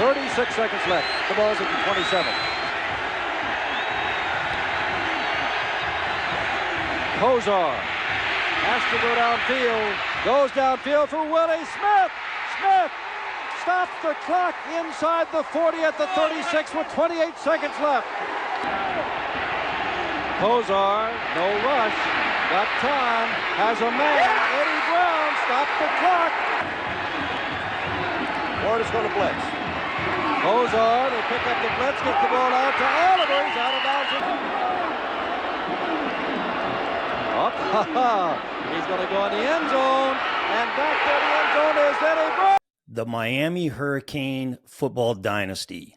36 seconds left. The ball's at the 27. Kosar has to go downfield. Goes downfield for Willie Smith. Smith stops the clock inside the 40 at the 36 with 28 seconds left. Kosar, no rush, got time, has a man. Eddie Brown stopped the clock. Florida's going to blitz. Kosar, they pick up the blitz, get the ball out to Oliver. He's out of bounds. He's going to go in the end zone, and back there in the end zone is Eddie Brown. The Miami Hurricane football dynasty,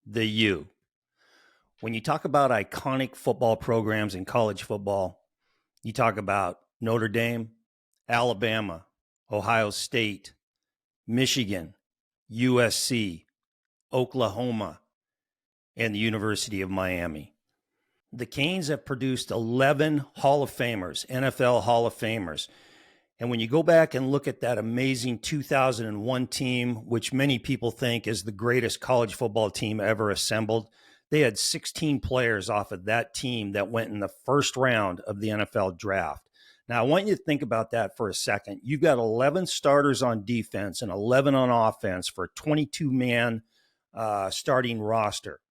the U. When you talk about iconic football programs in college football, you talk about Notre Dame, Alabama, Ohio State, Michigan, USC, Oklahoma, and the University of Miami. The Canes have produced 11 Hall of Famers, NFL Hall of Famers. And when you go back and look at that amazing 2001 team, which many people think is the greatest college football team ever assembled, they had 16 players off of that team that went in the first round of the NFL draft. Now, I want you to think about that for a second. You've got 11 starters on defense and 11 on offense for a 22-man starting roster.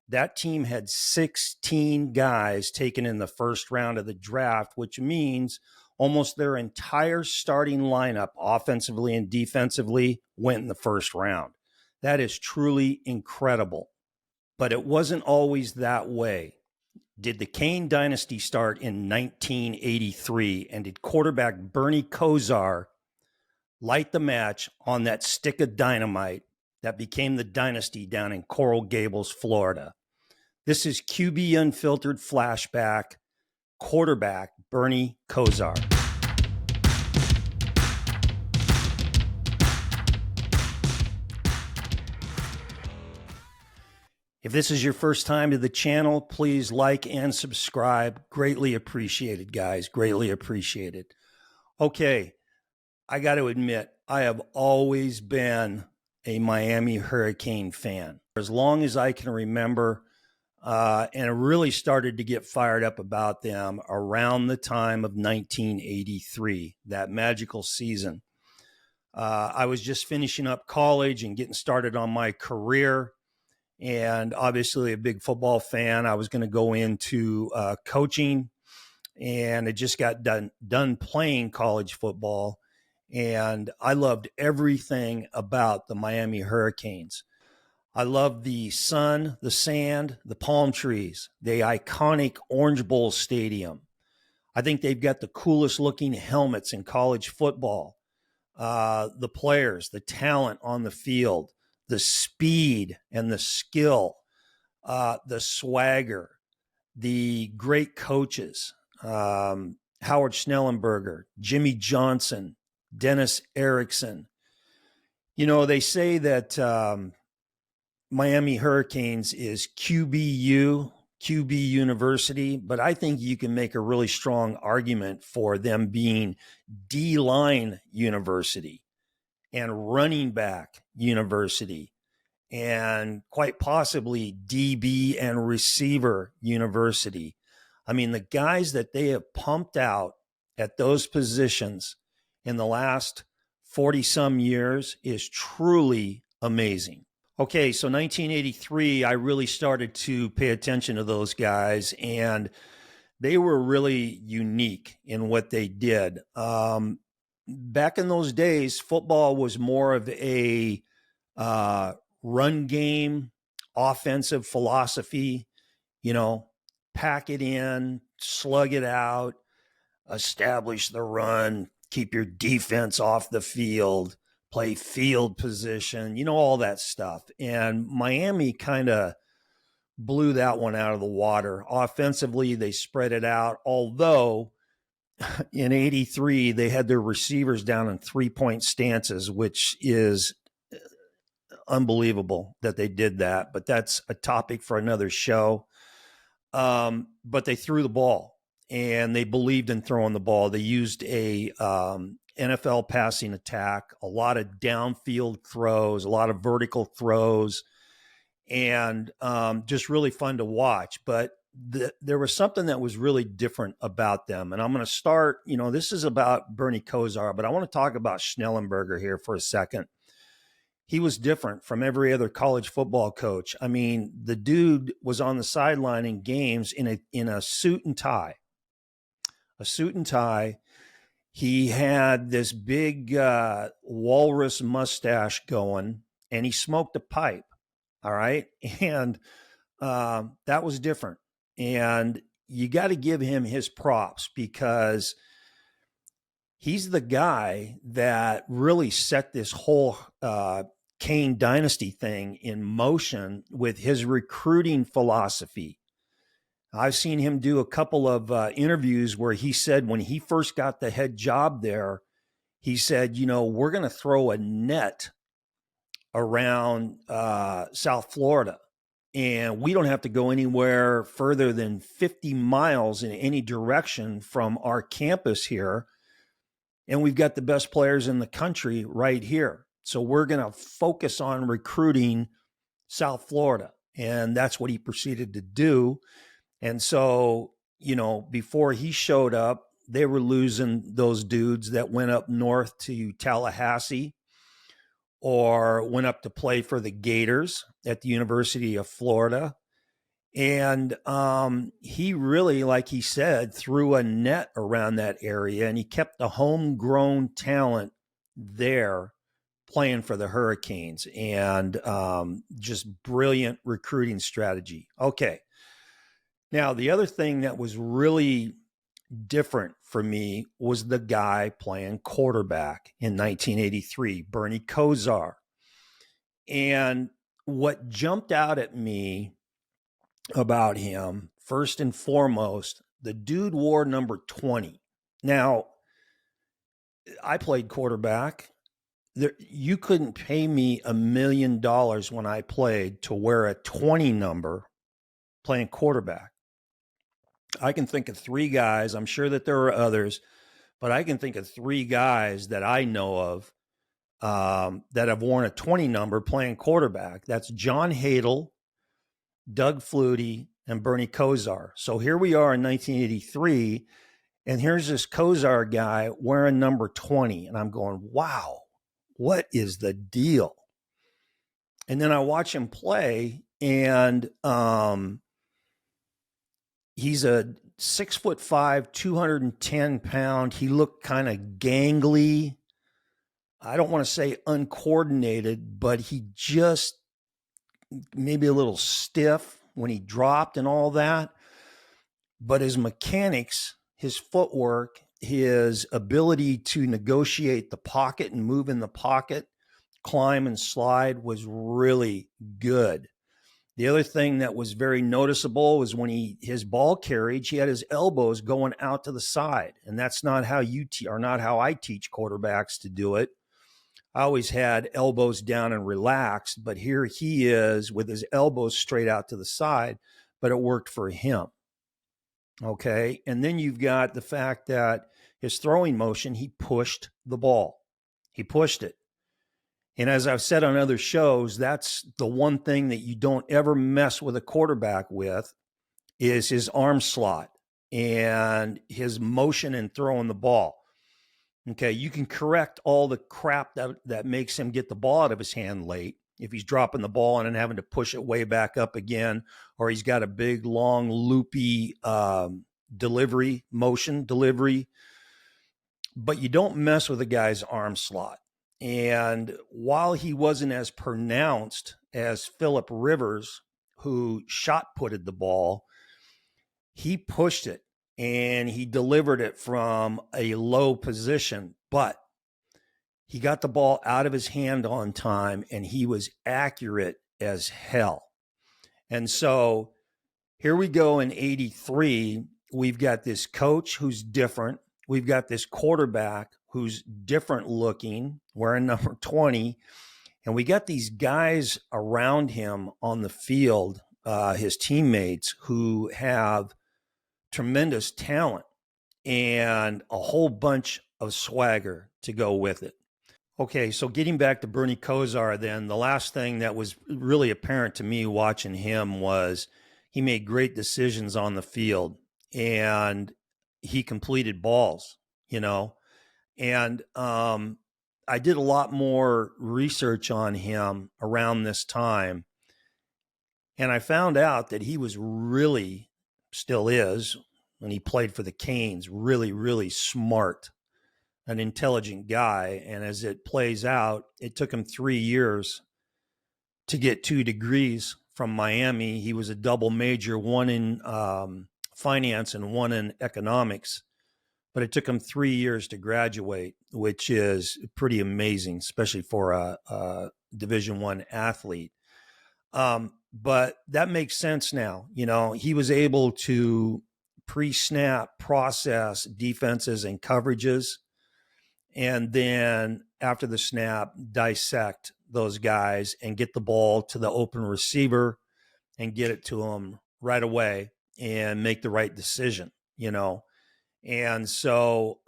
That team had 16 guys taken in the first round of the draft, which means almost their entire starting lineup, offensively and defensively, went in the first round. That is truly incredible. But it wasn't always that way. Did the Cane dynasty start in 1983? And did quarterback Bernie Kosar light the match on that stick of dynamite that became the dynasty down in Coral Gables, Florida? This is QB Unfiltered Flashback, quarterback Bernie Kosar. If this is your first time to the channel, please like and subscribe. Greatly appreciated, guys. Greatly appreciated. Okay, I got to admit, I have always been a Miami Hurricane fan. As long as I can remember, and I really started to get fired up about them around the time of 1983, that magical season. I was just finishing up college and getting started on my career. And obviously a big football fan. I was going to go into coaching, and I just got done playing college football. And I loved everything about the Miami Hurricanes. I loved the sun, the sand, the palm trees, the iconic Orange Bowl Stadium. I think they've got the coolest looking helmets in college football. The players, the talent on the field, the speed and the skill, the swagger, the great coaches, Howard Schnellenberger, Jimmy Johnson, Dennis Erickson. You know, they say that Miami Hurricanes is QB University, but I think you can make a really strong argument for them being D-line university and running back university, and quite possibly DB and receiver university. I mean, the guys that they have pumped out at those positions in the last 40-some years is truly amazing. Okay, so 1983, I really started to pay attention to those guys, and they were really unique in what they did. Back in those days, football was more of a run game, offensive philosophy, you know, pack it in, slug it out, establish the run, keep your defense off the field, play field position, you know, all that stuff. And Miami kind of blew that one out of the water. Offensively, they spread it out, although in 83, they had their receivers down in three-point stances, which is unbelievable that they did that. But that's a topic for another show. But they threw the ball, and they believed in throwing the ball. They used a NFL passing attack, a lot of downfield throws, a lot of vertical throws, and just really fun to watch. But there was something that was really different about them. And I'm going to start, this is about Bernie Kosar, but I want to talk about Schnellenberger here for a second. He was different from every other college football coach. I mean, the dude was on the sideline in games in a suit and tie. A suit and tie. He had this big walrus mustache going, and he smoked a pipe. All right. And that was different. And you got to give him his props because he's the guy that really set this whole Kane dynasty thing in motion with his recruiting philosophy. I've seen him do a couple of interviews where he said when he first got the head job there, he said, we're going to throw a net around South Florida, and we don't have to go anywhere further than 50 miles in any direction from our campus here. And we've got the best players in the country right here. So we're going to focus on recruiting South Florida. And that's what he proceeded to do. And so, before he showed up, they were losing those dudes that went up north to Tallahassee or went up to play for the Gators at the University of Florida. And he really, like he said, threw a net around that area, and he kept the homegrown talent there playing for the Hurricanes, and just brilliant recruiting strategy. Okay. Now, the other thing that was really different for me was the guy playing quarterback in 1983, Bernie Kosar. And what jumped out at me about him, first and foremost, the dude wore number 20. Now, I played quarterback. You couldn't pay me $1 million when I played to wear a 20 number playing quarterback. I can think of 3 guys. I'm sure that there are others, but I can think of 3 guys that I know of that have worn a 20 number playing quarterback. That's John Hadel, Doug Flutie, and Bernie Kosar. So here we are in 1983, and here's this Kosar guy wearing number 20. And I'm going, wow, what is the deal? And then I watch him play, and he's a 6'5", 210 pound. He looked kind of gangly. I don't want to say uncoordinated, but he just maybe a little stiff when he dropped and all that. But his mechanics, his footwork, his ability to negotiate the pocket and move in the pocket, climb and slide was really good. The other thing that was very noticeable was when his ball carriage, he had his elbows going out to the side. And that's not how not how I teach quarterbacks to do it. I always had elbows down and relaxed, but here he is with his elbows straight out to the side, but it worked for him. Okay. And then you've got the fact that his throwing motion, he pushed the ball. He pushed it. And as I've said on other shows, that's the one thing that you don't ever mess with a quarterback with is his arm slot and his motion in throwing the ball. Okay, you can correct all the crap that makes him get the ball out of his hand late. If he's dropping the ball and then having to push it way back up again, or he's got a big, long, loopy delivery, but you don't mess with a guy's arm slot. And while he wasn't as pronounced as Phillip Rivers, who shot-putted the ball, he pushed it and he delivered it from a low position, but he got the ball out of his hand on time and he was accurate as hell. And so here we go in 83. We've got this coach who's different. We've got this quarterback who's different looking, wearing number 20. And we got these guys around him on the field, his teammates, who have tremendous talent and a whole bunch of swagger. to go with it. Okay, so getting back to Bernie Kosar, then the last thing that was really apparent to me watching him was he made great decisions on the field and he completed balls, you know. And I did a lot more research on him around this time. And I found out that he was really, still is, when he played for the Canes, really, really smart, an intelligent guy. And as it plays out, it took him 3 years to get 2 degrees from Miami. He was a double major, one in finance and one in economics. But it took him 3 years to graduate, which is pretty amazing, especially for a Division I athlete. But that makes sense now. You know, he was able to pre-snap process defenses and coverages, and then after the snap, dissect those guys and get the ball to the open receiver and get it to him right away and make the right decision, you know. And so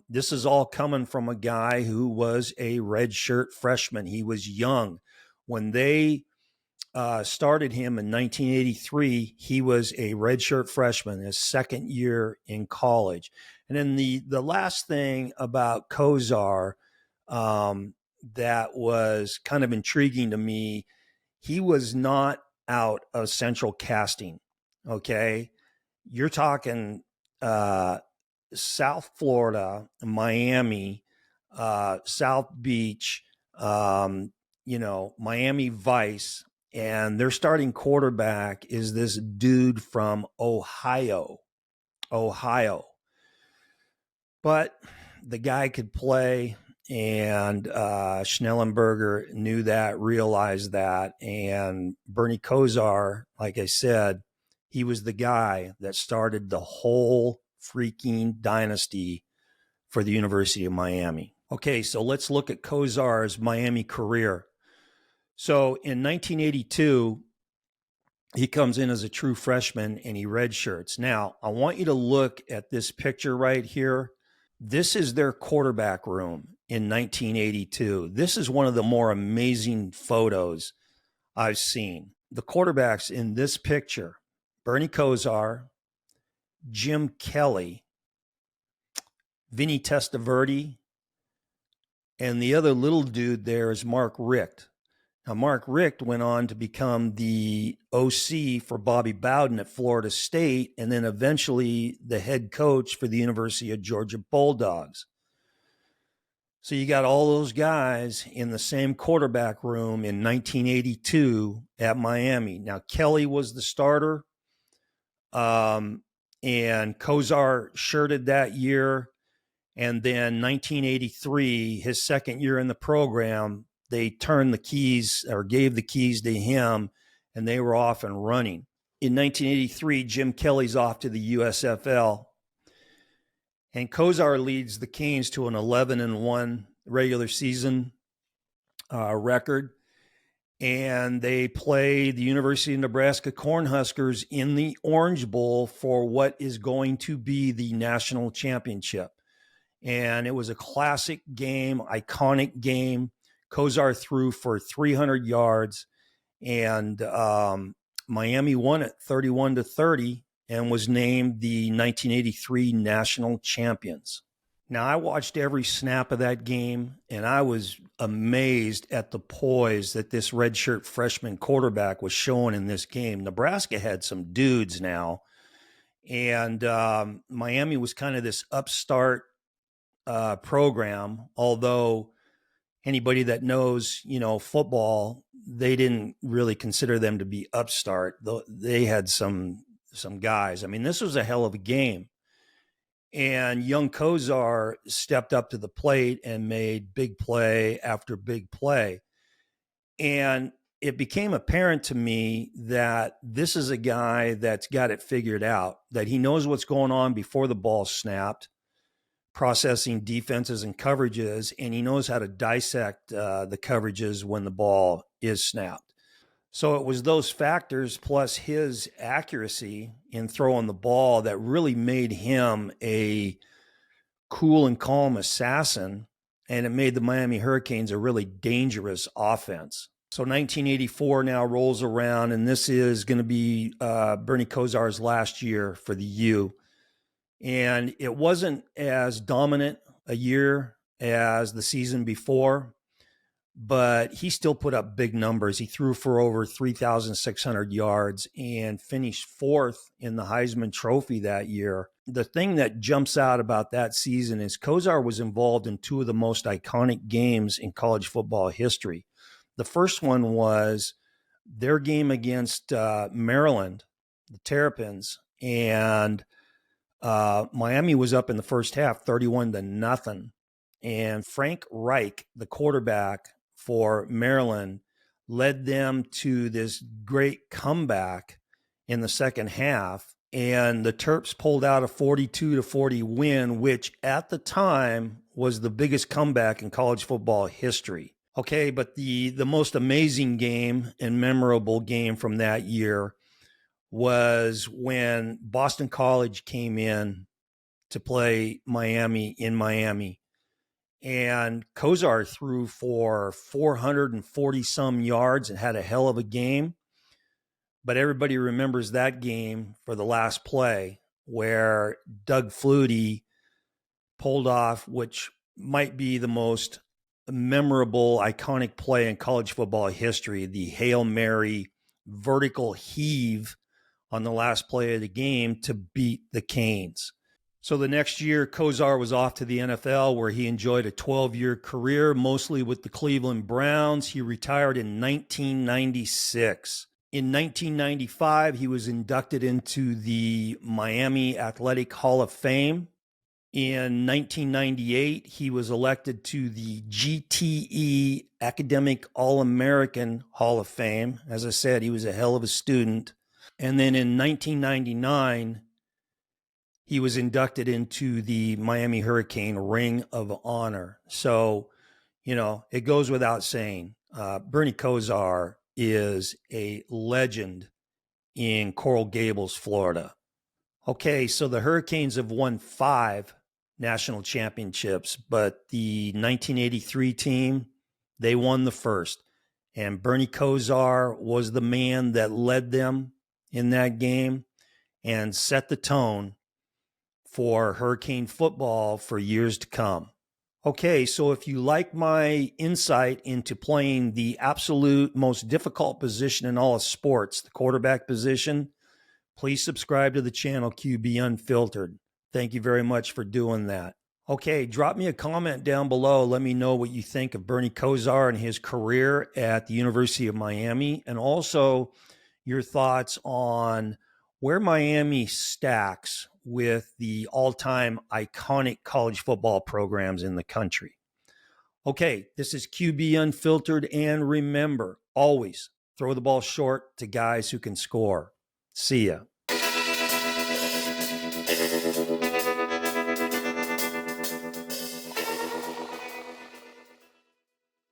this is all coming from a guy who was a redshirt freshman. He was young. When they started him in 1983, he was a redshirt freshman, his second year in college. And then the last thing about Kosar that was kind of intriguing to me, he was not out of central casting. Okay. You're talking South Florida, Miami, South Beach, you know, Miami Vice, and their starting quarterback is this dude from Ohio. But the guy could play, and Schnellenberger knew that, realized that, and Bernie Kosar, like I said, he was the guy that started the whole freaking dynasty for the University of Miami. Okay, so let's look at Kosar's Miami career. So in 1982, he comes in as a true freshman and he redshirts. Now, I want you to look at this picture right here. This is their quarterback room in 1982. This is one of the more amazing photos I've seen. The quarterbacks in this picture, Bernie Kosar, Jim Kelly, Vinny Testaverde, and the other little dude there is Mark Richt. Now, Mark Richt went on to become the OC for Bobby Bowden at Florida State, and then eventually the head coach for the University of Georgia Bulldogs. So you got all those guys in the same quarterback room in 1982 at Miami. Now, Kelly was the starter, and Kosar shirted that year. And then 1983, his second year in the program, they turned the keys or gave the keys to him, and they were off and running. In 1983, Jim Kelly's off to the USFL, and Kosar leads the Canes to an 11-1 regular season record. And they play the University of Nebraska Cornhuskers in the Orange Bowl for what is going to be the national championship. And it was a classic game, iconic game. Kosar threw for 300 yards, and Miami won it 31-30 and was named the 1983 national champions. Now, I watched every snap of that game, and I was amazed at the poise that this redshirt freshman quarterback was showing in this game. Nebraska had some dudes now, and Miami was kind of this upstart program, although anybody that knows, you know, football, they didn't really consider them to be upstart. They had some guys. I mean, this was a hell of a game. And young Kosar stepped up to the plate and made big play after big play. And it became apparent to me that this is a guy that's got it figured out, that he knows what's going on before the ball snapped, processing defenses and coverages, and he knows how to dissect the coverages when the ball is snapped. So it was those factors plus his accuracy in throwing the ball that really made him a cool and calm assassin and it made the Miami Hurricanes a really dangerous offense. So 1984 now rolls around, and this is going to be Bernie Kosar's last year for the U. And it wasn't as dominant a year as the season before, but he still put up big numbers. He threw for over 3,600 yards and finished fourth in the Heisman Trophy that year. The thing that jumps out about that season is Kosar was involved in two of the most iconic games in college football history. The first one was their game against Maryland, the Terrapins, and Miami was up in the first half 31-0. And Frank Reich, the quarterback for Maryland, led them to this great comeback in the second half. And the Terps pulled out a 42-40 win, which at the time was the biggest comeback in college football history. Okay, but the most amazing game and memorable game from that year was when Boston College came in to play Miami in Miami. And Kosar threw for 440 some yards and had a hell of a game. But everybody remembers that game for the last play where Doug Flutie pulled off, which might be the most memorable, iconic play in college football history, the Hail Mary vertical heave on the last play of the game to beat the Canes. So the next year, Kosar was off to the NFL, where he enjoyed a 12-year career, mostly with the Cleveland Browns. He retired in 1996. In 1995, he was inducted into the Miami Athletic Hall of Fame. In 1998, he was elected to the GTE Academic All-American Hall of Fame. As I said, he was a hell of a student. And then in 1999, he was inducted into the Miami Hurricane Ring of Honor. So, it goes without saying, Bernie Kosar is a legend in Coral Gables, Florida. Okay, so the Hurricanes have won 5 national championships, but the 1983 team, they won the first. And Bernie Kosar was the man that led them in that game and set the tone for Hurricane football for years to come. Okay, so if you like my insight into playing the absolute most difficult position in all of sports, the quarterback position, please subscribe to the channel QB Unfiltered. Thank you very much for doing that. Okay, drop me a comment down below. Let me know what you think of Bernie Kosar and his career at the University of Miami, and also your thoughts on where Miami stacks with the all-time iconic college football programs in the country. Okay, this is QB Unfiltered, and remember, always throw the ball short to guys who can score. See ya.